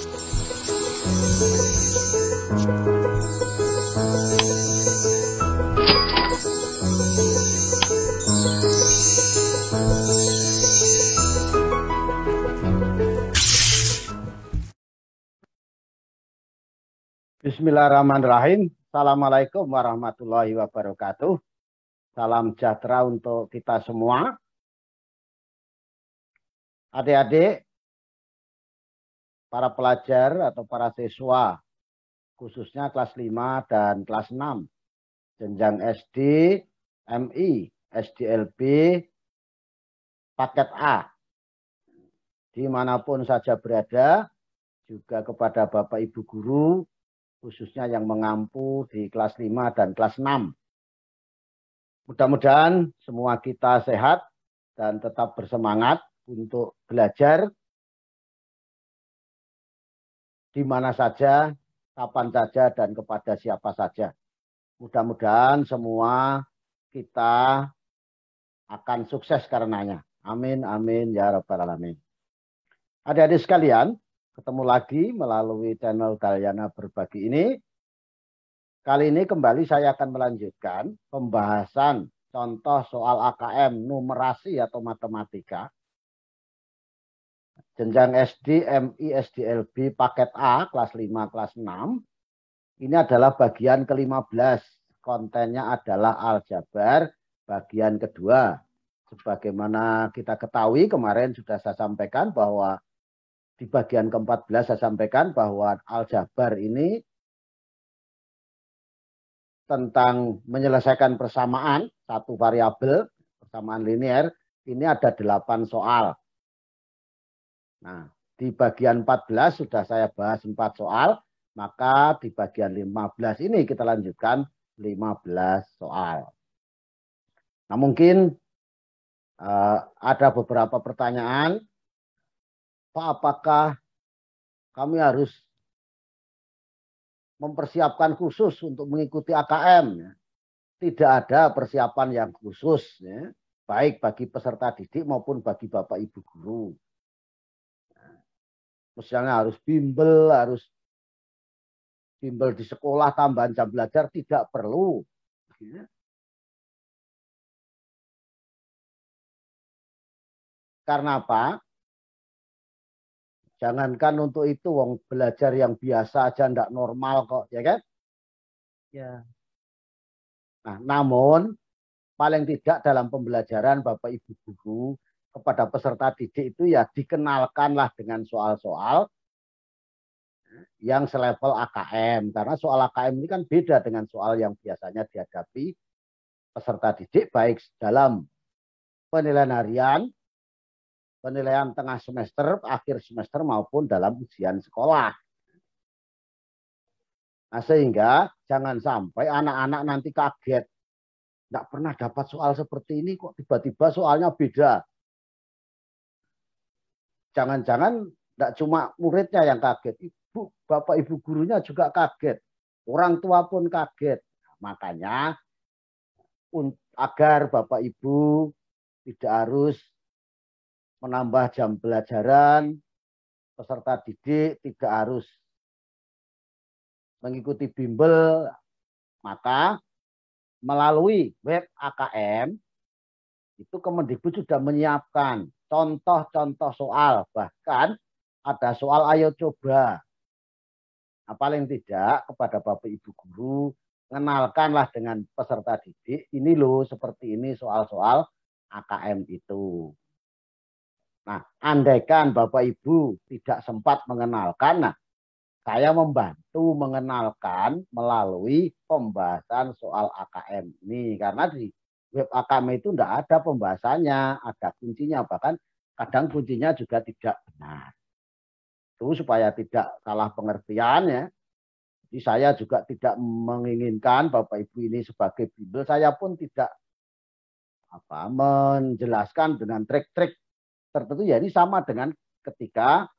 Bismillahirrahmanirrahim. Assalamualaikum warahmatullahi wabarakatuh. Salam sejahtera untuk kita semua. Adik-adik, para pelajar atau para siswa, khususnya kelas 5 dan kelas 6, jenjang SD, MI, SDLB, paket A, dimanapun saja berada, juga kepada Bapak Ibu Guru, khususnya yang mengampu di kelas 5 dan kelas 6. Mudah-mudahan semua kita sehat dan tetap bersemangat untuk belajar di mana saja, kapan saja, dan kepada siapa saja. Mudah-mudahan semua kita akan sukses karenanya. Amin, amin, ya rabbal alamin. Adik-adik sekalian, ketemu lagi melalui channel Dalyana Berbagi ini. Kali ini kembali saya akan melanjutkan pembahasan contoh soal AKM numerasi atau matematika. Jenjang SD, MI, SDLB, paket A, kelas 5, kelas 6. Ini adalah bagian ke-15. Kontennya adalah aljabar bagian kedua. Sebagaimana kita ketahui kemarin sudah saya sampaikan bahwa di bagian ke-14 saya sampaikan bahwa aljabar ini tentang menyelesaikan persamaan satu variabel, persamaan linear, ini ada 8 soal. Nah, di bagian 14 sudah saya bahas 4 soal, maka di bagian 15 ini kita lanjutkan 15 soal. Nah, mungkin ada beberapa pertanyaan. Pak, apakah kami harus mempersiapkan khusus untuk mengikuti AKM? Tidak ada persiapan yang khusus, ya, baik bagi peserta didik maupun bagi Bapak Ibu guru. Misalnya harus bimbel di sekolah, tambahan jam belajar, tidak perlu. Karena apa? Jangankan untuk itu, wong belajar yang biasa aja ndak normal kok, ya kan? Ya. Nah, namun paling tidak dalam pembelajaran Bapak Ibu guru kepada peserta didik itu ya dikenalkanlah dengan soal-soal yang selevel AKM. Karena soal AKM ini kan beda dengan soal yang biasanya dihadapi peserta didik baik dalam penilaian harian, penilaian tengah semester, akhir semester maupun dalam ujian sekolah. Nah, sehingga jangan sampai anak-anak nanti kaget. Tidak pernah dapat soal seperti ini kok tiba-tiba soalnya beda. Jangan-jangan tidak cuma muridnya yang kaget. Bapak Ibu gurunya juga kaget. Orang tua pun kaget. Makanya agar Bapak Ibu tidak harus menambah jam pelajaran, peserta didik tidak harus mengikuti bimbel, maka melalui web AKM itu Kemendikbud sudah menyiapkan contoh-contoh soal, bahkan ada soal ayo coba. Nah, paling tidak kepada Bapak Ibu guru kenalkanlah dengan peserta didik, ini loh seperti ini soal-soal AKM itu. Nah, andaikan Bapak Ibu tidak sempat mengenalkan, nah saya membantu mengenalkan melalui pembahasan soal AKM ini. Karena di web AKM itu tidak ada pembahasannya, ada kuncinya. Bahkan kadang kuncinya juga tidak benar. Itu supaya tidak salah pengertian ya. Jadi saya juga tidak menginginkan Bapak Ibu ini sebagai bimbel. Saya pun tidak menjelaskan dengan trik-trik tertentu. Ya ini sama dengan ketika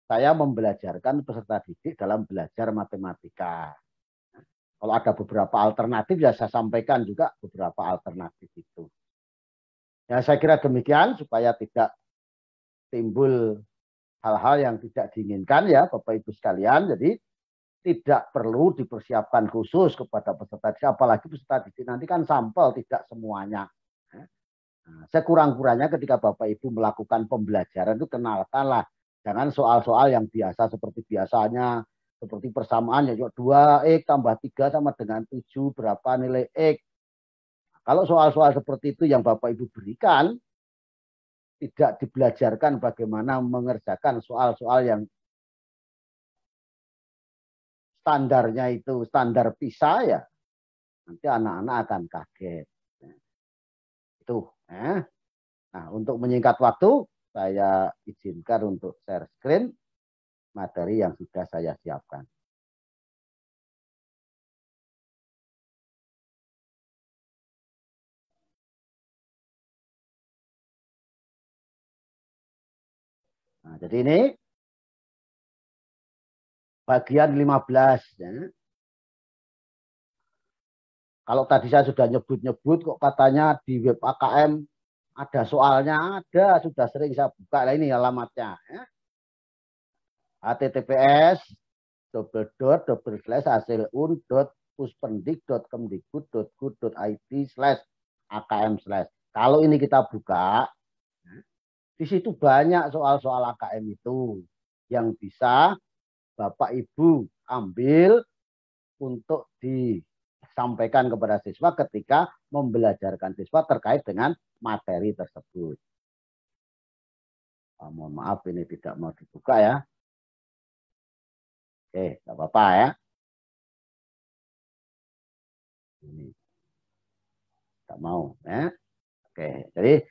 saya membelajarkan peserta didik dalam belajar matematika. Kalau ada beberapa alternatif, ya saya sampaikan juga beberapa alternatif itu. Ya saya kira demikian supaya tidak timbul hal-hal yang tidak diinginkan ya Bapak Ibu sekalian. Jadi tidak perlu dipersiapkan khusus kepada peserta didik, apalagi peserta didik nanti kan sampel, tidak semuanya. Nah, sekurang-kurangnya ketika Bapak Ibu melakukan pembelajaran itu kenalkanlah, jangan soal-soal yang biasa seperti biasanya, seperti persamaan ya 2x tambah 3 sama dengan 7, berapa nilai X. Kalau soal-soal seperti itu yang Bapak Ibu berikan, tidak dibelajarkan bagaimana mengerjakan soal-soal yang standarnya itu standar PISA ya, nanti anak-anak akan kaget. Itu. Nah, untuk menyingkat waktu, saya izinkan untuk share screen materi yang sudah saya siapkan. Nah, jadi ini bagian 15. Ya. Kalau tadi saya sudah nyebut-nyebut, kok katanya di web AKM ada soalnya, ada, sudah sering saya buka. Nah, ini alamatnya. Ya. https://hasilun.puspendik.kemdikbud.go.id/akm/. Kalau ini kita buka, di situ banyak soal-soal AKM itu yang bisa Bapak Ibu ambil untuk disampaikan kepada siswa ketika membelajarkan siswa terkait dengan materi tersebut. Mohon maaf ini tidak mau dibuka ya. Oke, nggak apa-apa ya. Ini nggak mau ya. Oke, jadi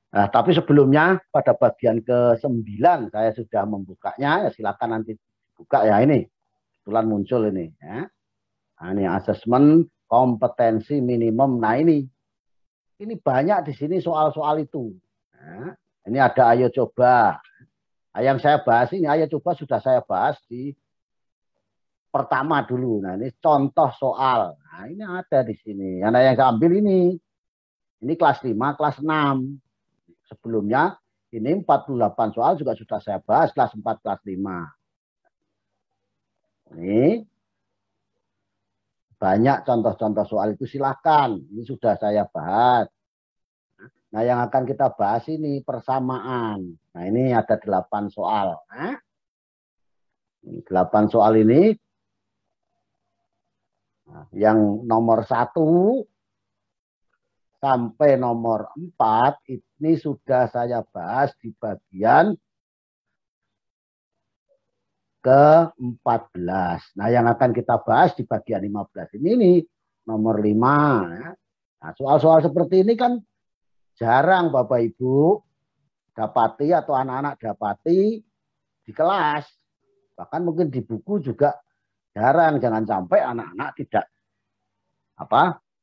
tapi sebelumnya pada bagian ke-9 saya sudah membukanya, ya silakan nanti buka ya ini. Kebetulan muncul ini ya. Nah, ini asesmen kompetensi minimum. Nah ini banyak di sini soal-soal itu. Nah, ini ada ayo coba. Nah, yang saya bahas ini ayo coba sudah saya bahas di pertama dulu. Nah, ini contoh soal. Nah, ini ada di sini. Nah, yang saya ambil ini. Ini kelas 5, kelas 6. Sebelumnya ini 48 soal juga sudah saya bahas kelas 4, kelas 5. Ini banyak contoh-contoh soal itu silakan. Ini sudah saya bahas. Nah, yang akan kita bahas ini persamaan. Nah, ini ada 8 soal. 8 soal ini yang nomor 1 sampai nomor 4 ini sudah saya bahas di bagian ke-14. Nah, yang akan kita bahas di bagian 15 ini nomor 5. Nah, soal-soal seperti ini kan jarang Bapak Ibu dapati atau anak-anak dapati di kelas. Bahkan mungkin di buku juga jarang. Jangan sampai anak-anak tidak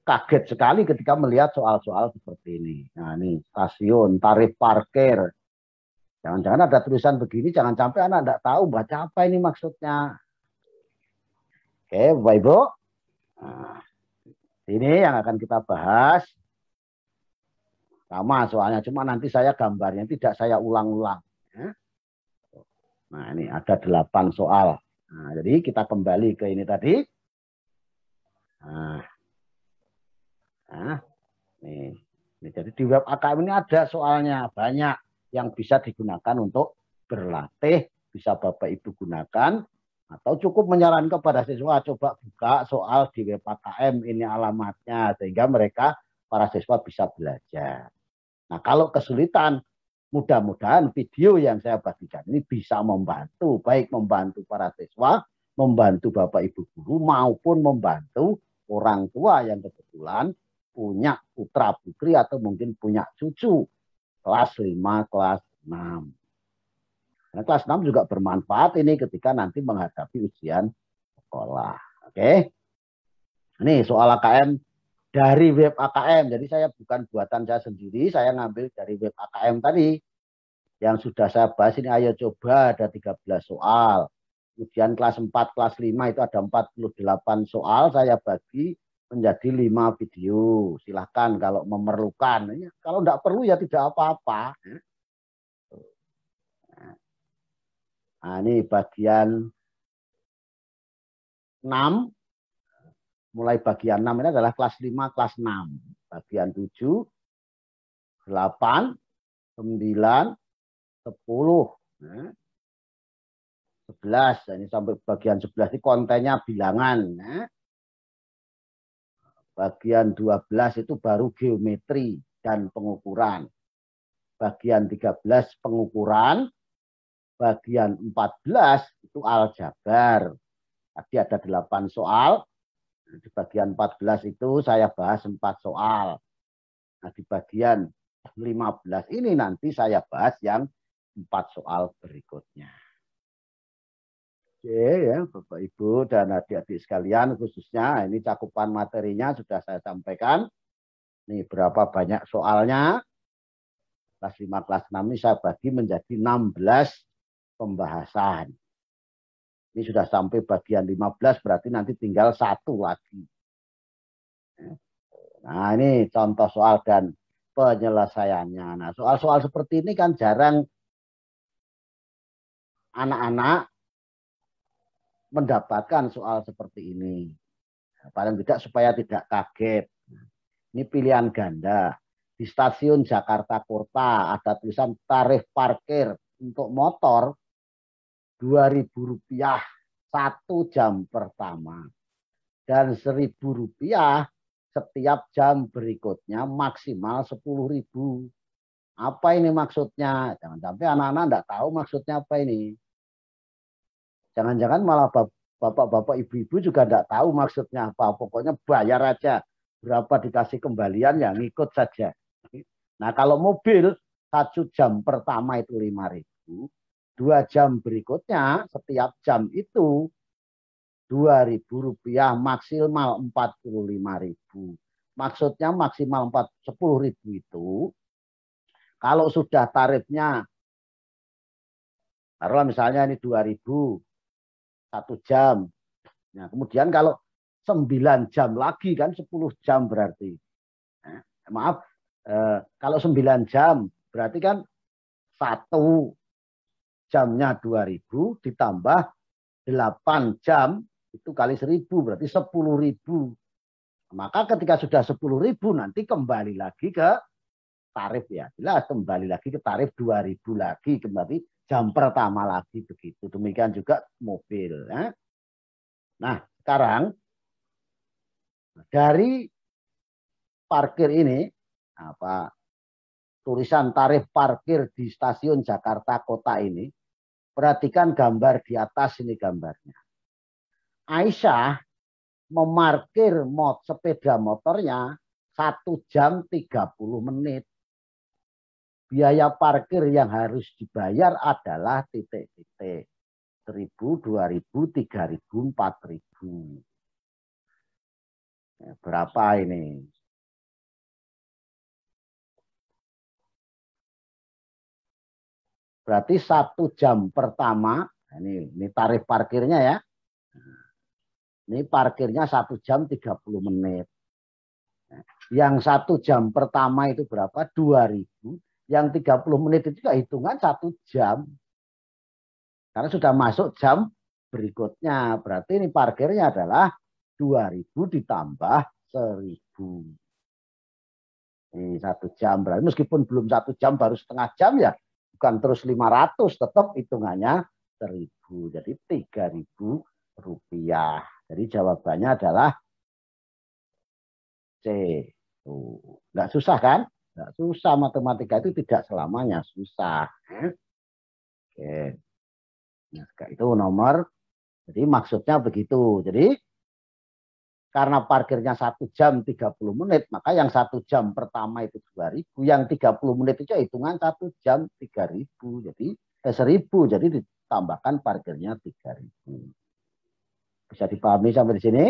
kaget sekali ketika melihat soal-soal seperti ini. Nah, ini stasiun, tarif parkir. Jangan-jangan ada tulisan begini, jangan sampai anak tidak tahu baca apa ini maksudnya. Oke, Bapak Ibu. Nah, ini yang akan kita bahas. Sama soalnya, cuma nanti saya gambarnya tidak saya ulang-ulang. Nah, ini ada 8 soal. Nah, jadi kita kembali ke ini tadi. Nih. Jadi di web AKM ini ada soalnya banyak yang bisa digunakan untuk berlatih, bisa Bapak Ibu gunakan, atau cukup menyarankan kepada siswa coba buka soal di web AKM ini alamatnya, sehingga mereka para siswa bisa belajar. Nah, kalau kesulitan, mudah-mudahan video yang saya bagikan ini bisa membantu, baik membantu para siswa, membantu Bapak Ibu guru, maupun membantu orang tua yang kebetulan punya putra putri atau mungkin punya cucu kelas 5, kelas 6. Nah, kelas 6 juga bermanfaat ini ketika nanti menghadapi ujian sekolah. Oke. Ini soal AKM dari web AKM. Jadi saya bukan buatan saya sendiri, saya ngambil dari web AKM tadi. Yang sudah saya bahas ini ayo coba ada 13 soal. Kemudian kelas 4, kelas 5 itu ada 48 soal, saya bagi menjadi 5 video. Silahkan kalau memerlukan. Kalau tidak perlu ya tidak apa-apa. Nah, ini bagian 6. Mulai bagian 6 ini adalah kelas 5, kelas 6. Bagian 7, 8, 9, 10. Nah, 11. Ini sampai bagian 11 ini kontennya bilangan. Nah, bagian 12 itu baru geometri dan pengukuran. Bagian 13 pengukuran. Bagian 14 itu aljabar. Tadi ada 8 soal. Di bagian 14 itu saya bahas 4 soal. Nah, di bagian 15 ini nanti saya bahas yang 4 soal berikutnya. Oke ya, Bapak Ibu dan adik-adik sekalian, khususnya ini cakupan materinya sudah saya sampaikan. Ini berapa banyak soalnya. Kelas 5, kelas 6 ini saya bagi menjadi 16 pembahasan. Ini sudah sampai bagian 15, berarti nanti tinggal 1 lagi. Nah, ini contoh soal dan penyelesaiannya. Nah, soal-soal seperti ini kan jarang anak-anak mendapatkan soal seperti ini. Paling tidak supaya tidak kaget. Ini pilihan ganda. Di stasiun Jakarta Kota ada tulisan tarif parkir untuk motor Rp2.000 1 jam pertama. Dan Rp1.000 setiap jam berikutnya maksimal 10.000. Apa ini maksudnya? Jangan sampai anak-anak tidak tahu maksudnya apa ini. Jangan-jangan malah bapak-bapak, ibu-ibu juga tidak tahu maksudnya apa. Pokoknya bayar aja. Berapa dikasih kembalian ya ngikut saja. Nah kalau mobil 1 jam pertama itu 5.000. 2 jam berikutnya setiap jam itu Rp2.000 maksimal 45.000. Maksudnya maksimal 10.000 itu kalau sudah tarifnya, taruhlah misalnya ini 2.000 1 jam. Nah, kemudian kalau 9 jam lagi kan 10 jam berarti. Maaf, kalau 9 jam berarti kan 1 jamnya 2.000 ditambah 8 jam itu kali 1.000 berarti 10.000. Maka ketika sudah 10.000 nanti kembali lagi ke tarif ya. Jelas kembali lagi ke tarif 2.000 lagi kembali jam pertama lagi begitu. Demikian juga mobil. Ya. Nah sekarang dari parkir ini apa tulisan tarif parkir di stasiun Jakarta Kota ini, perhatikan gambar di atas ini gambarnya. Aisyah memarkir sepeda motornya 1 jam 30 menit. Biaya parkir yang harus dibayar adalah titik-titik. 1.000, 2.000, 3.000, 4.000. Ya, berapa ini? Berarti 1 jam pertama, ini tarif parkirnya ya. Ini parkirnya 1 jam 30 menit. Yang 1 jam pertama itu berapa? 2.000. Yang 30 menit itu juga hitungan 1 jam. Karena sudah masuk jam berikutnya. Berarti ini parkirnya adalah 2.000 ditambah 1.000. Ini 1 jam. Berarti meskipun belum 1 jam, baru setengah jam ya. Bukan terus 500, tetap hitungannya 1.000. Jadi 3.000 rupiah. Jadi jawabannya adalah C. Nggak susah kan? Nggak susah, matematika itu tidak selamanya susah. Oke. Nah, itu nomor. Jadi maksudnya begitu. Jadi karena parkirnya 1 jam 30 menit, maka yang 1 jam pertama itu 2.000, yang 30 menit itu hitungan 1 jam 3.000. Jadi 1.000. Jadi ditambahkan parkirnya 3.000. Bisa dipahami sampai di sini?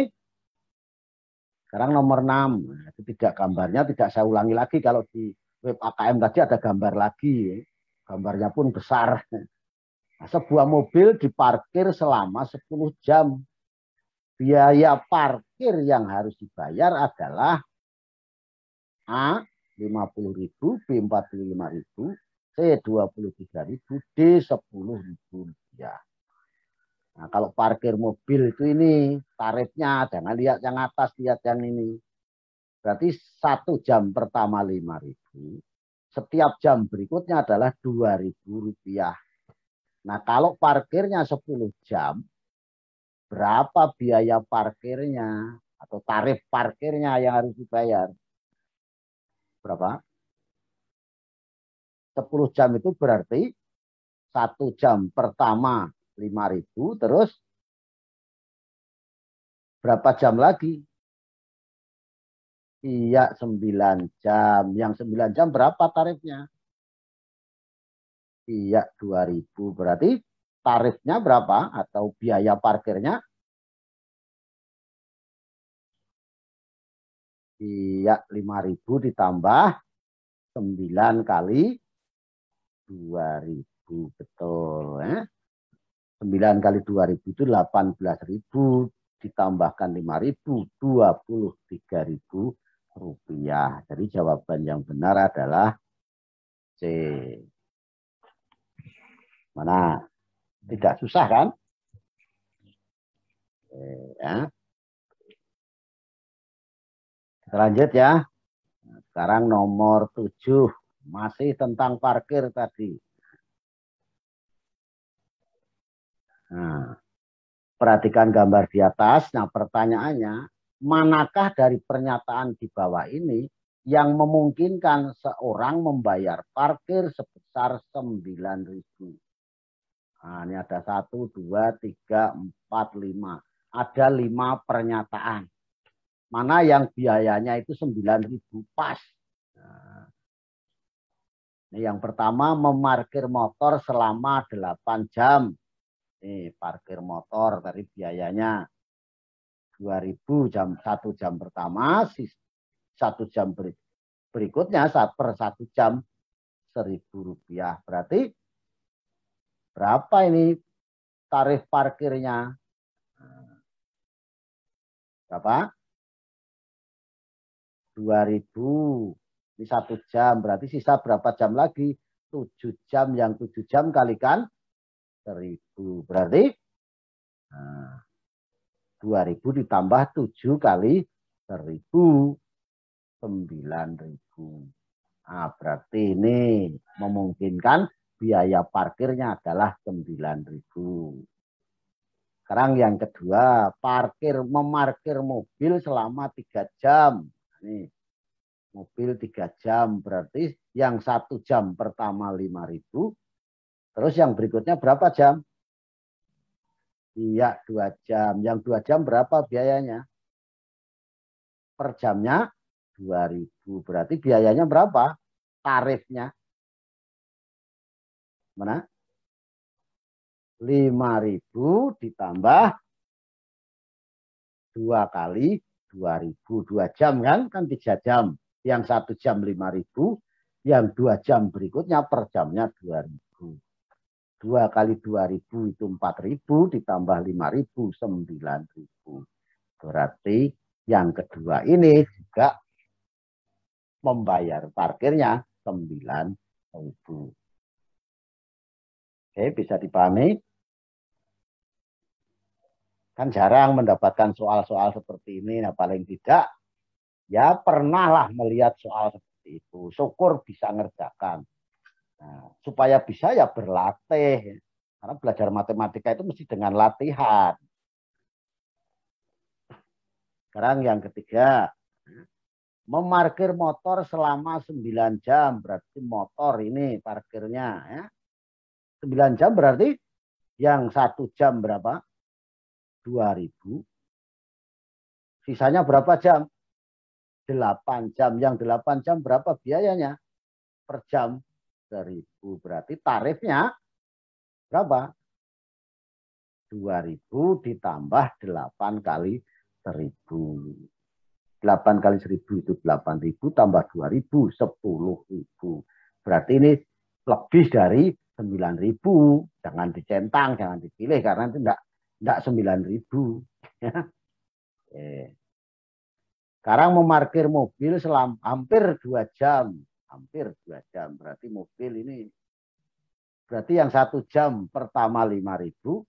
Sekarang nomor 6. Nah, itu tidak gambarnya tidak saya ulangi lagi. Kalau di web AKM tadi ada gambar lagi. Gambarnya pun besar. Nah, sebuah mobil diparkir selama 10 jam. Biaya parkir yang harus dibayar adalah A. 50.000, B. 45.000, C. 23.000, D. 10.000 rupiah. rupiah. Nah, kalau parkir mobil itu ini tarifnya, jangan lihat yang atas, lihat yang ini. Berarti 1 jam pertama 5.000. Setiap jam berikutnya adalah 2.000 rupiah. Nah, kalau parkirnya 10 jam, berapa biaya parkirnya atau tarif parkirnya yang harus dibayar? Berapa? 10 jam itu berarti 1 jam pertama 5.000, terus berapa jam lagi? Iya, 9 jam. Yang 9 jam berapa tarifnya? Iya, 2.000. Berarti tarifnya berapa atau biaya parkirnya? Iya, 5.000 ditambah 9 kali 2.000. Betul. 9 kali 2.000 itu 18.000. Ditambahkan 5.000, 23.000 rupiah. Jadi jawaban yang benar adalah C. Mana? Tidak susah kan? Ya. Kita lanjut ya. Sekarang nomor 7. Masih tentang parkir tadi. Nah, perhatikan gambar di atas. Nah, pertanyaannya, manakah dari pernyataan di bawah ini yang memungkinkan seorang membayar parkir sebesar 9.000? Nah, ini ada 1, 2, 3, 4, 5. Ada 5 pernyataan. Mana yang biayanya itu 9.000 pas. Nah, ini yang pertama, memarkir motor selama 8 jam. Ini parkir motor dari biayanya 2.000 jam 1 jam pertama, 1 jam berikutnya per 1 jam 1.000 rupiah. Berarti berapa ini tarif parkirnya? Berapa? 2.000. Ini 1 jam. Berarti sisa berapa jam lagi? 7 jam. Yang 7 jam kalikan 1.000. Berarti 2.000 ditambah 7 kali 1.000. 9.000. Nah, berarti ini memungkinkan biaya parkirnya adalah 9.000. Sekarang yang kedua, memarkir mobil selama 3 jam. Ini mobil 3 jam, berarti yang 1 jam pertama 5.000. Terus yang berikutnya berapa jam? Iya, 2 jam. Yang 2 jam berapa biayanya? Per jamnya 2.000. Berarti biayanya berapa? Tarifnya. Mana? 5.000 ditambah 2 kali 2.000. 2 jam kan 3 jam. Yang 1 jam 5.000. Yang 2 jam berikutnya per jamnya 2.000. 2 kali 2.000 itu 4.000 ditambah 5.000 9.000. Berarti yang kedua ini juga membayar parkirnya 9.000. Oke, bisa dipahami? Kan jarang mendapatkan soal-soal seperti ini. Nah, paling tidak ya pernahlah melihat soal seperti itu. Syukur bisa ngerjakan. Nah, supaya bisa ya berlatih. Karena belajar matematika itu mesti dengan latihan. Sekarang yang ketiga, memarkir motor selama 9 jam. Berarti motor ini parkirnya. Ya. 9 jam berarti yang 1 jam berapa? 2.000. Sisanya berapa jam? 8 jam. Yang 8 jam berapa biayanya? Per jam 1.000. Berarti tarifnya berapa? 2.000 ditambah 8 kali 1.000. 8 kali 1.000 itu 8.000 tambah 2.000 10.000. Berarti ini lebih dari 9.000. Jangan dicentang, jangan dipilih karena itu enggak 9.000. Sekarang memarkir mobil selama hampir 2 jam. Hampir 2 jam. Berarti mobil ini Berarti yang 1 jam pertama 5.000,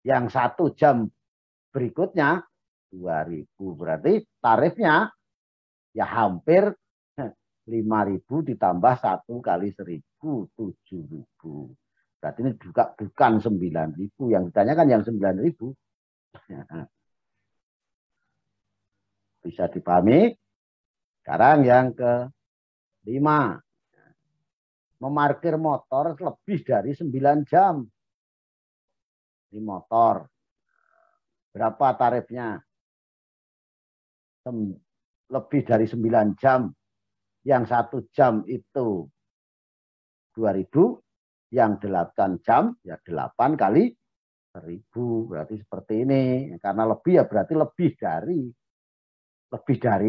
yang 1 jam berikutnya 2.000. Berarti tarifnya ya hampir 5.000 ditambah 1 kali 1.000, 7.000. Berarti ini juga bukan 9.000. Yang ditanyakan yang 9.000. Bisa dipahami? Sekarang yang ke-5. Memarkir motor lebih dari 9 jam. Di motor. Berapa tarifnya? Lebih dari 9 jam. Yang 1 jam itu 2.000. Yang 8 jam ya 8 kali 1.000. Berarti seperti ini. Karena lebih ya berarti lebih dari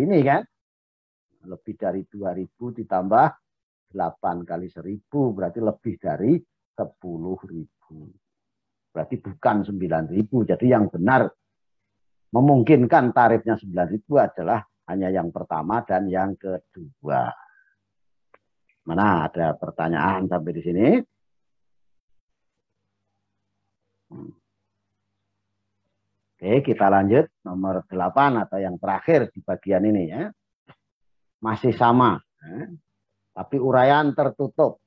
ini kan. Lebih dari 2.000 ditambah 8 kali 1.000 berarti lebih dari 10.000. Berarti bukan 9.000. Jadi yang benar memungkinkan tarifnya 9.000 adalah hanya yang pertama dan yang kedua. Mana ada pertanyaan sampai di sini? Oke, kita lanjut nomor 8 atau yang terakhir di bagian ini ya. Masih sama. Tapi uraian tertutup.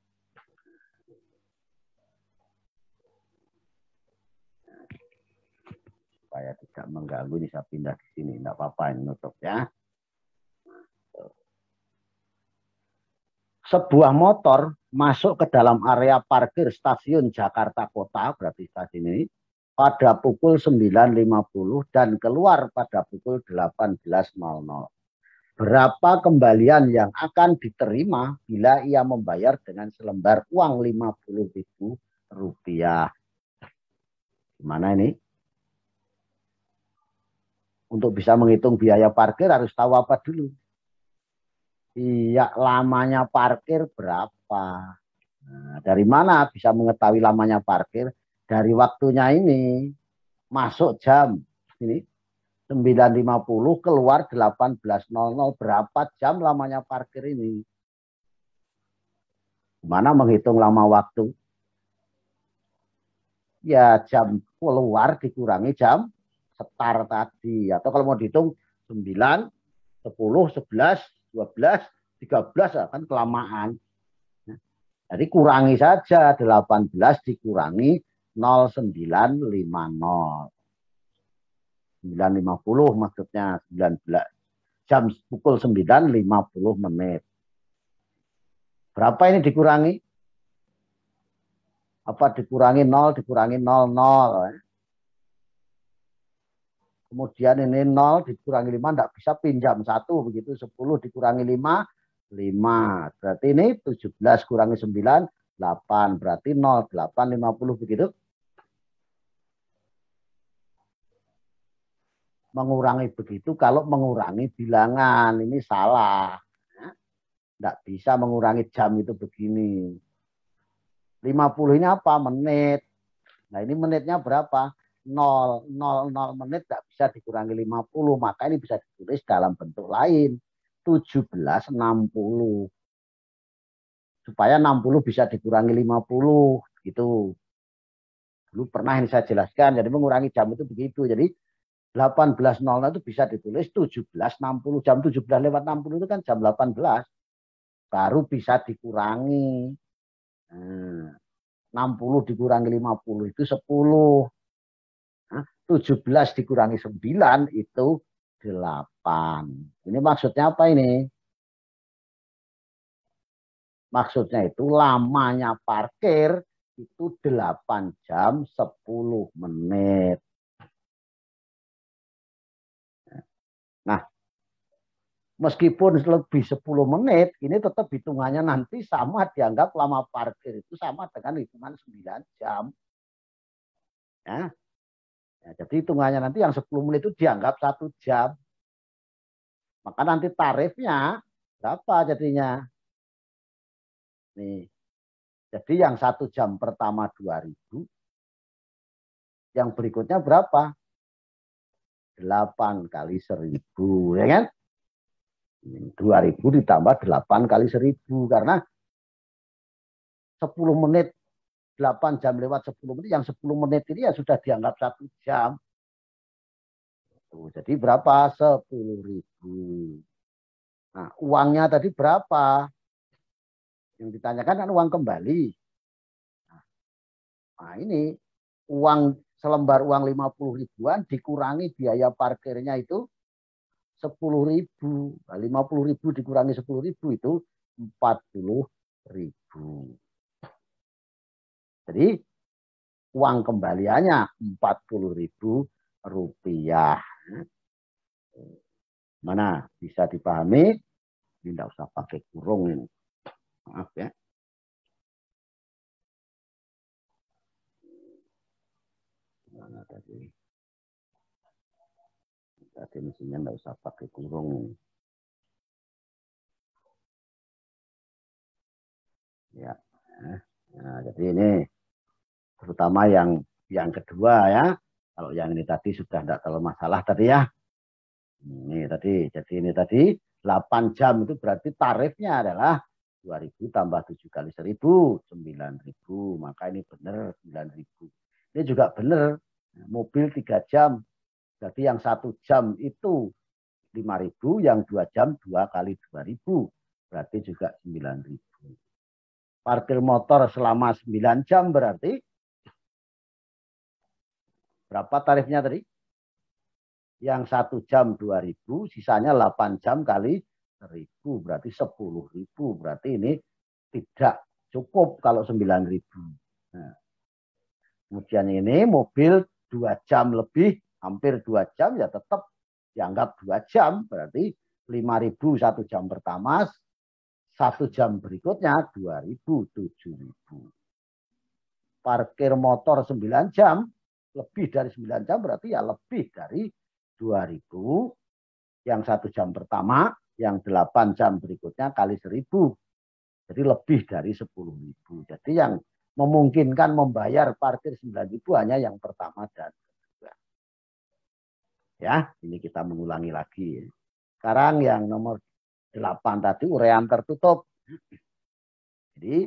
Supaya tidak mengganggu, ini saya pindah di sini. Tidak apa-apa, ini nutup ya. Sebuah motor masuk ke dalam area parkir stasiun Jakarta Kota, berarti stasiun ini, pada pukul 9.50 dan keluar pada pukul 18.00. Berapa kembalian yang akan diterima bila ia membayar dengan selembar uang Rp50.000? Gimana ini? Untuk bisa menghitung biaya parkir harus tahu apa dulu? Iya, lamanya parkir berapa? Nah, dari mana bisa mengetahui lamanya parkir? Dari waktunya ini. Masuk jam ini 9.50, keluar 18.00. Berapa jam lamanya parkir ini? Gimana menghitung lama waktu? Ya jam keluar dikurangi jam start tadi. Atau kalau mau dihitung 9, 10, 11, 12, 13 kan kelamaan. Jadi kurangi saja 18 dikurangi 0950. 9.50 maksudnya 19 jam pukul 9.50 menit. Berapa ini dikurangi? Apa dikurangi 0, dikurangi 00. Kemudian ini 0 dikurangi 5, tidak bisa pinjam 1. Begitu 10 dikurangi 5, 5. Berarti ini 17 kurangi 9, 8. Berarti 0, 8, 50 begitu. Mengurangi begitu kalau mengurangi bilangan. Ini salah. Tidak bisa mengurangi jam itu begini. 50 ini apa? Menit. Nah ini menitnya berapa? 0, 0, 0 menit tidak bisa dikurangi 50. Maka ini bisa ditulis dalam bentuk lain. 1760. Supaya 60 bisa dikurangi 50. Gitu. Dulu pernah ini saya jelaskan. Jadi mengurangi jam itu begitu. Jadi 18.00 itu bisa ditulis 17.60. Jam 17:60 itu kan jam 18. Baru bisa dikurangi. 60 dikurangi 50 itu 10. 17 dikurangi 9 itu 8. Ini maksudnya apa ini? Maksudnya itu lamanya parkir itu 8 jam 10 menit. Nah, meskipun lebih 10 menit, ini tetap hitungannya nanti sama dianggap lama parkir itu sama dengan hitungan 9 jam. Ya. Ya, jadi hitungannya nanti yang 10 menit itu dianggap 1 jam. Maka nanti tarifnya berapa jadinya? Nih. Jadi yang 1 jam pertama 2.000, yang berikutnya berapa? 8 kali 1.000, ya kan? 2.000 ditambah 8 kali 1.000 karena 10 menit 8 jam lewat 10 menit, yang 10 menit ini ya sudah dianggap 1 jam. Tuh, jadi berapa? 10.000. Nah, uangnya tadi berapa? Yang ditanyakan kan uang kembali. Nah, ini uang selembar uang 50 ribuan dikurangi biaya parkirnya itu 10.000. Nah, 50.000 dikurangi 10.000 itu 40.000. Jadi uang kembaliannya 40.000 rupiah. Mana bisa dipahami? Ini tidak usah pakai kurung ini. Maaf ya. Mana tadi? Tadi mesinnya tidak usah pakai kurung. Ya. Nah, jadi ini terutama yang kedua ya. Kalau yang ini tadi sudah tidak terlalu masalah tadi ya. Ini tadi, jadi ini tadi 8 jam itu berarti tarifnya adalah 2.000 tambah 7 kali 1.000, 9.000. Maka ini benar 9.000. Ini juga benar. Mobil 3 jam. Jadi yang 1 jam itu 5.000, yang 2 jam 2 kali 2.000. Berarti juga 9.000. Parkir motor selama 9 jam berarti berapa tarifnya tadi? Yang 1 jam 2.000, sisanya 8 jam kali 1.000, berarti 10.000. Berarti ini tidak cukup kalau 9.000. Nah, kemudian ini mobil 2 jam lebih, hampir 2 jam ya tetap dianggap 2 jam, berarti 5.000 1 jam pertama, 1 jam berikutnya 2.000, 7.000. Parkir motor 9 jam, lebih dari 9 jam berarti ya lebih dari 2.000. Yang 1 jam pertama, yang 8 jam berikutnya kali 1.000. Jadi lebih dari 10.000. Jadi yang memungkinkan membayar parkir 9.000 hanya yang pertama dan kedua. Ya, ini kita mengulangi lagi. Sekarang yang nomor 8 tadi urean tertutup. Jadi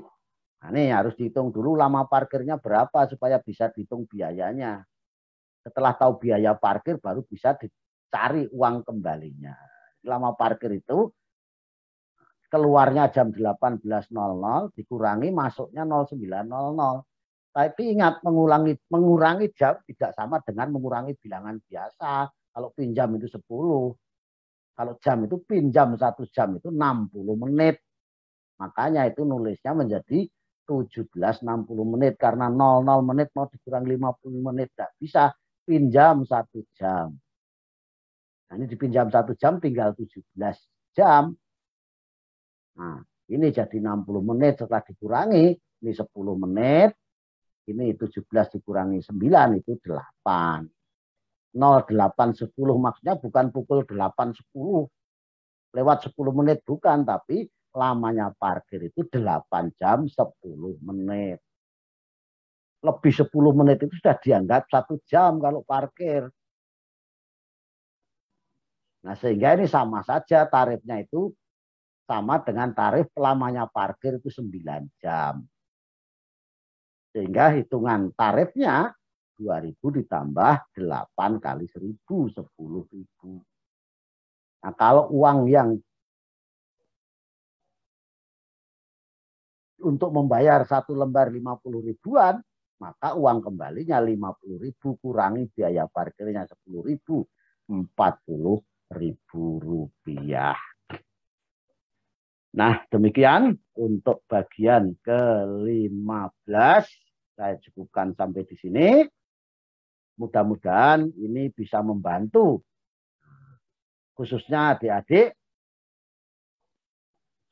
nah ini harus dihitung dulu lama parkirnya berapa supaya bisa dihitung biayanya. Setelah tahu biaya parkir baru bisa dicari uang kembalinya. Lama parkir itu keluarnya jam 18.00 dikurangi masuknya 09.00. Tapi ingat mengurangi jam tidak sama dengan mengurangi bilangan biasa. Kalau pinjam itu 10. Kalau jam itu pinjam 1 jam itu 60 menit. Makanya itu nulisnya menjadi 17.60 menit. Karena 00 menit mau dikurangi 50 menit. Tidak bisa pinjam 1 jam. Nah, ini dipinjam 1 jam tinggal 17 jam. Nah, ini jadi 60 menit setelah dikurangi. Ini 10 menit. Ini 17 dikurangi 9 itu 8. 08.10 maksudnya bukan pukul 8.10. Lewat 10 menit bukan. Tapi lamanya parkir itu 8 jam 10 menit. Lebih 10 menit itu sudah dianggap 1 jam kalau parkir. Nah, sehingga ini sama saja tarifnya itu sama dengan tarif lamanya parkir itu 9 jam. Sehingga hitungan tarifnya 2.000 ditambah 8 kali 1.000, 10.000. Nah, kalau uang yang untuk membayar 1 lembar 50 ribuan, maka uang kembalinya 50.000 kurangi biaya parkirnya 10.000, 40.000 rupiah. Nah, demikian untuk bagian ke-15. Saya cukupkan sampai di sini. Mudah-mudahan ini bisa membantu. Khususnya adik-adik.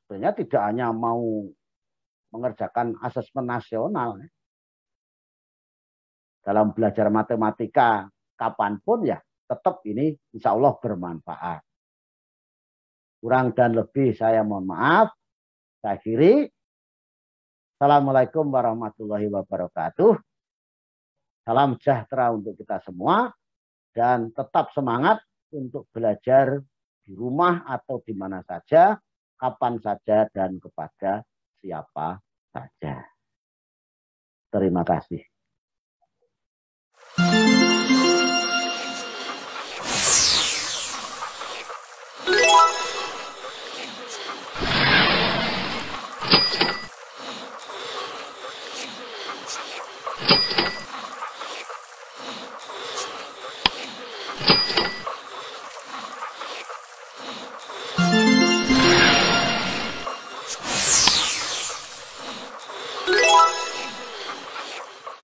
Sebenarnya tidak hanya mau mengerjakan asesmen nasional. Dalam belajar matematika kapanpun ya tetap ini insya Allah bermanfaat. Kurang dan lebih saya mohon maaf. Saya akhiri. Assalamualaikum warahmatullahi wabarakatuh. Salam sejahtera untuk kita semua. Dan tetap semangat untuk belajar di rumah atau di mana saja, kapan saja, dan kepada siapa saja. Terima kasih.